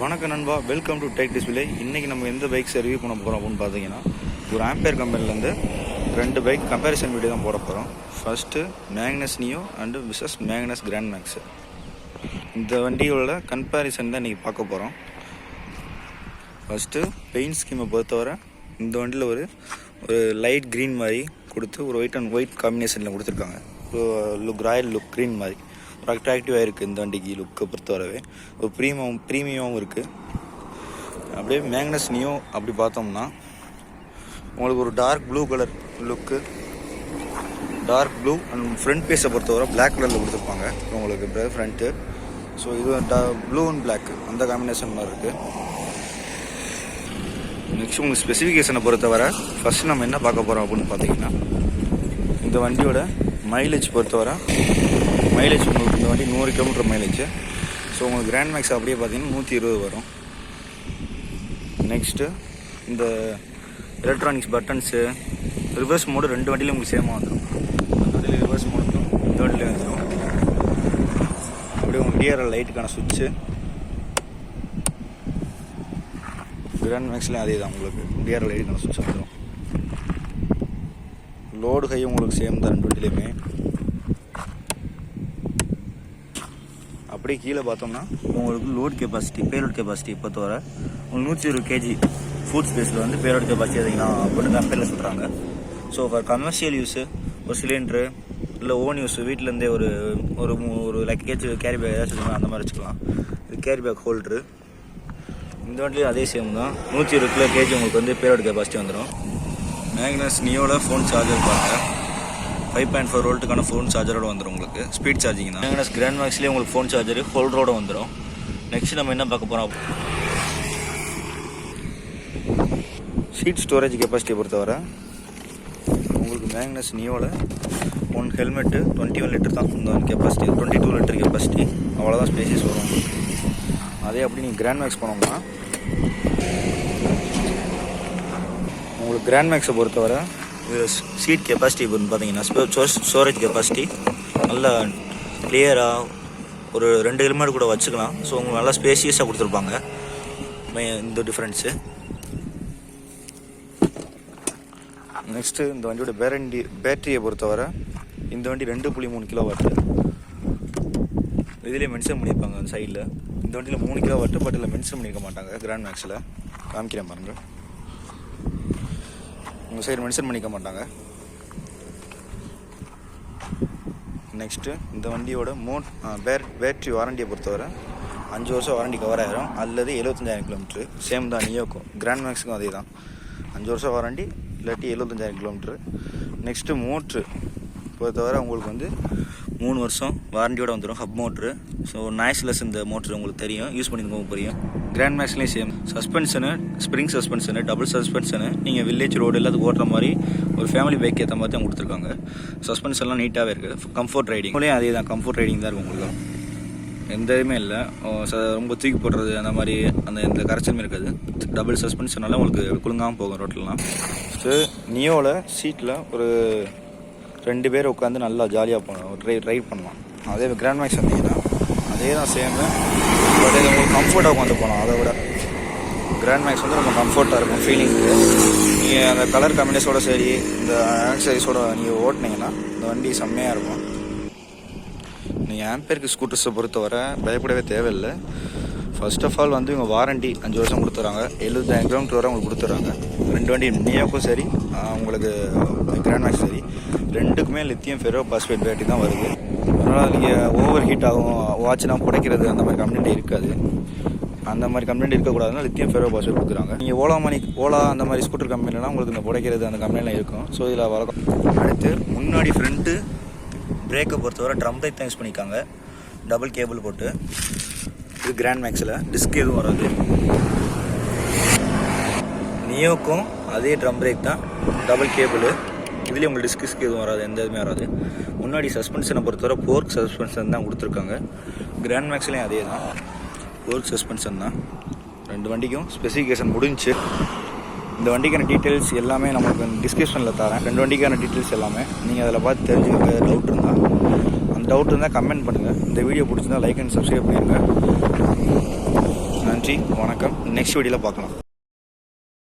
வணக்கம் நண்பா, welcome to tech display. இன்றைக்கி நம்ம எந்த பைக்ஸ் ரிவ்யூ பண்ண போகிறோம் அப்படின்னு பார்த்தீங்கன்னா, ஒரு ஆம்பேர் கம்பெனிலேருந்து 2 பைக் கம்பேரிசன் வீடியோ தான் போட போகிறோம். First Magnus Neo and Vices Magnus Grand Max. இந்த வண்டியோட கம்பேரிசன் தான் இன்றைக்கி பார்க்க போகிறோம். ஃபஸ்ட்டு பெயிண்ட் ஸ்கீமை பொறுத்தவரை இந்த வண்டியில் ஒரு லைட் க்ரீன் மாதிரி கொடுத்து ஒரு ஒயிட் அண்ட் ஒயிட் காம்பினேஷனில் கொடுத்துருக்காங்க. லுக் ராயல் லுக் க்ரீன் மாதிரி ஒரு அட்ராக்டிவாக இருக்குது. இந்த வண்டிக்கு லுக்கை பொறுத்தவரவே ஒரு ப்ரீமியமாகவும் இருக்குது. அப்படியே மேக்னஸ் நியோ அப்படி பார்த்தோம்னா உங்களுக்கு ஒரு dark blue colour look, dark blue and front பேஸை பொறுத்தவரை பிளாக் கலரில் கொடுத்துருப்பாங்க உங்களுக்கு ஃப்ரண்ட்டு. ஸோ இது ப்ளூ அண்ட் பிளாக் அந்த காம்பினேஷன் மாதிரி இருக்குது. நெக்ஸ்ட் உங்களுக்கு ஸ்பெசிஃபிகேஷனை பொறுத்தவரை ஃபஸ்ட்டு நம்ம என்ன பார்க்க போகிறோம் அப்படின்னு பார்த்தீங்கன்னா, இந்த வண்டியோட மைலேஜ் பொறுத்தவரை மைலேஜ் உங்களுக்கு இந்த வண்டி 100 கிலோமீட்டர் மைலேஜ். ஸோ உங்களுக்கு கிராண்ட் மேக்ஸ் அப்படியே பார்த்தீங்கன்னா 120 வரும். நெக்ஸ்ட்டு இந்த எலக்ட்ரானிக்ஸ் பட்டன்ஸு, ரிவர்ஸ் மோடு 2 வண்டியிலும் உங்களுக்கு சேமாக வந்துடும். அந்த வண்டியில் ரிவர்ஸ் மோடுக்கும் இந்த வண்டியிலே வந்துடும். அப்படியே உங்களுக்கு டிஆர்எல் லைட்டுக்கான சுவிட்சு கிராண்ட் மேக்ஸ்லேயும் அதே தான், உங்களுக்கு டிஆர்எல் லைட்டுக்கான சுவிட்ச் வந்துடும். லோடு ஹை உங்களுக்கு சேம் தான் 2 வண்டியிலையுமே. அப்படியே கீழே பார்த்தோம்னா உங்களுக்கு லோட் கெப்பாசிட்டி, பேலோட் கெப்பாசிட்டி பொறுத்தவரை உங்களுக்கு 120 கேஜி ஃபுட் ஸ்பேஸில் வந்து பேலோட் கெப்பாசிட்டி அதிகம்னா அப்படின்னு கம்பெனியில் சொல்கிறாங்க. ஸோ ஃபார் கமர்ஷியல் யூஸு ஒரு சிலிண்ட்ரு இல்லை ஓன் யூஸ் வீட்டிலேருந்தே ஒரு ஒரு ஒரு லக்கேஜ் கேரி பேக் ஏதாச்சும் அந்த மாதிரி வச்சுக்கலாம். இது கேரி பேக் ஹோல்ட்ரு. இந்த வண்டிலையும் அதே சேம் தான், 120 கேஜி உங்களுக்கு வந்து பேலோட் கெப்பாசிட்டி வந்துடும். மேக்னஸ் நியோவில் ஃபோன் சார்ஜர் பாருங்கள், 5.4 வோல்ட்டுக்கான ஃபோன் சார்ஜரோடு வந்துடும். உங்களுக்கு ஸ்பீட் சார்ஜிங் தான். மேக்னஸ் கிராண்ட் மேக்ஸ்லேயே உங்களுக்கு ஃபோன் சார்ஜர் ஹோல்டரோடு வந்துடும். நெக்ஸ்ட் நம்ம என்ன பார்க்க போகிறோம், சீட் ஸ்டோரேஜ் கெப்பாசிட்டியை பொறுத்தவரை உங்களுக்கு மேக்னஸ் நியோவில் 1 ஹெல்மெட்டு 21 லிட்டர் தான் இந்த கெப்பாசிட்டி, 22 லிட்டர் கெப்பாசிட்டி, அவ்வளோதான் ஸ்பேசியஸ் வரும் உங்களுக்கு. அதே அப்படி நீங்கள் கிராண்ட் மேக்ஸ் போனோம்னா உங்களுக்கு கிராண்ட் மேக்ஸை பொறுத்தவரை சீட் கெப்பாசிட்டி பார்த்தீங்கன்னா ஸ்டோரேஜ் கெப்பாசிட்டி நல்லா கிளியராக ஒரு 2 ஹெல்மெட் கூட வச்சுக்கலாம். ஸோ உங்களுக்கு நல்லா ஸ்பேசியஸாக கொடுத்துருப்பாங்க. இந்த டிஃப்ரென்ஸு. நெக்ஸ்ட்டு இந்த வண்டியோட பேட்டரியை பொறுத்தவரை இந்த வண்டி 2.3 கிலோவாட்டு இதிலே மென்ஷன் பண்ணியிருப்பாங்க அந்த சைடில். இந்த வண்டியில் 3 கிலோவாட்டு, பட் இதில் மென்ஷன் பண்ணியிருக்க மாட்டாங்க. கிராண்ட் மேக்ஸில் காமிக்கிறேன் பாருங்க, உங்கள் சைடு மென்ஷன் பண்ணிக்க மாட்டாங்க. நெக்ஸ்ட்டு இந்த வண்டியோட பேட்ரி வாரண்டியை பொறுத்தவரை 5 வருஷம் வாரண்டி கவர் ஆகிரும், அல்லது 75,000 கிலோமீட்ரு. சேம் தான் நியோக்கும் கிராண்ட் மேக்ஸுக்கும் அதே தான், 5 வருஷம் வாரண்டி இல்லாட்டி 75,000 கிலோமீட்ரு. நெக்ஸ்ட்டு மோட்ரு பொறுத்தவரை உங்களுக்கு வந்து 3 வருஷம் வாரண்டியோடு வந்துடும். Hub motor. ஸோ நாய்ஸ்லெஸ் இந்த மோட்ரு உங்களுக்கு தெரியும், யூஸ் பண்ணிக்கோங்க புரியும். கிராண்ட் மேக்ஸ்லேயும் same. Suspension spring suspension, double suspension, நீங்கள் வில்லேஜ் ரோடு எல்லாத்துக்கும் ஓட்டுற மாதிரி ஒரு ஃபேமிலி பைக் ஏற்ற மாதிரி தான் கொடுத்துருக்காங்க. சஸ்பென்ஷன்லாம் நீட்டாகவே இருக்குது. கம்ஃபர்ட் ரைடிங் உங்களையும் அதே தான், கம்ஃபர்ட் ரைடிங் தான் இருக்கும் உங்களுக்கு. எந்த இதுவுமே இல்லை ரொம்ப தூக்கி போடுறது அந்த மாதிரி எந்த கரைச்சலுமே இருக்காது. டபுள் சஸ்பென்ஷனால உங்களுக்கு குலுங்காமல் போகும் ரோட்லலாம். ஸோ நியோவில் சீட்டில் ஒரு 2 பேர் உட்காந்து நல்லா ஜாலியாக போகணும், ரைட் பண்ணலாம். அதே கிராண்ட் மேக்ஸ் வந்தீங்கன்னா அதே தான் சேமு, பட் இது உங்களுக்கு கம்ஃபர்ட்டாக உட்காந்து போகலாம். அதை விட கிராண்ட் மேக்ஸ் வந்து ரொம்ப கம்ஃபர்ட்டாக இருக்கும் ஃபீலிங்க்கு. நீங்கள் அந்த கலர் காம்பினேஷனோட சரி, இந்த ஆக்சரிஸோட நீங்கள் ஓட்டினீங்கன்னா இந்த வண்டி செம்மையாக இருக்கும். நீங்கள் ஆம்பேருக்கு ஸ்கூட்டர்ஸை பொறுத்தவரை பயப்படவே தேவையில்லை. ஃபர்ஸ்ட் ஆஃப் ஆல் வந்து இவங்க வாரண்டி 5 வருஷம் கொடுத்துட்றாங்க, 75,000 கிலோமீட்டர் வரை உங்களுக்கு கொடுத்துட்றாங்க. 2 வண்டி நியோக்கும் சரி உங்களுக்கு கிராண்ட் மேக்ஸ் சரி, 2க்குமே லித்தியம் ஃபெரோ பாஸ்பேட் பேட்டரி தான் வருது. அதனால் நீங்கள் ஓவர் ஹீட் ஆகும், வாட்ச்லாம் புடைக்கிறது அந்த மாதிரி கம்ப்ளைண்ட் இருக்காது. அந்த மாதிரி கம்ப்ளைண்ட் இருக்கக்கூடாதுன்னா லித்தியம் ஃபெரோ பாஸ்பேட் கொடுக்குறாங்க. நீங்கள் ஓலா அந்த மாதிரி ஸ்கூட்டர் கம்பெனிலாம் உங்களுக்கு இந்த புடைக்கிறது அந்த கம்ப்ளைண்ட்லாம் இருக்கும். ஸோ இதில் வழக்கம். அடுத்து முன்னாடி ஃப்ரண்ட்டு பிரேக்கை பொறுத்தவரை ட்ரம் பிரேக் தான் யூஸ் பண்ணிக்காங்க, டபுள் கேபிள் போட்டு. இது கிராண்ட் மேக்ஸில் டிஸ்க் எதுவும் வராது. நியோக்கும் அதே ட்ரம் பிரேக் தான், டபுள் கேபிள். இதுலேயும் உங்களுக்கு டிஸ்க் எதுவும் வராது, எந்த இதுவுமே வராது. முன்னாடி சஸ்பென்ஷனை பொறுத்தவரை போர்க் சஸ்பென்ஷன் தான் கொடுத்துருக்காங்க. கிராண்ட் மேக்ஸ்லேயும் அதே தான், போர்க் சஸ்பென்ஷன் தான். 2 வண்டிக்கும் ஸ்பெசிஃபிகேஷன் முடிஞ்சு. இந்த வண்டிக்கான டீட்டெயில்ஸ் எல்லாமே நமக்கு டிஸ்கிரிப்ஷனில் தரேன். 2 வண்டிக்கான டீட்டெயில்ஸ் எல்லாமே நீங்கள் அதில் பார்த்து தெரிஞ்சுக்க டவுட் இருந்தால் டவுட் இருந்தால் கமெண்ட் பண்ணுங்கள். இந்த வீடியோ பிடிச்சிருந்தால் லைக் அண்ட் சப்ஸ்கிரைப் பண்ணிடுங்க. நன்றி. நன்றி, வணக்கம். நெக்ஸ்ட் வீடியோவில் பார்க்கலாம்.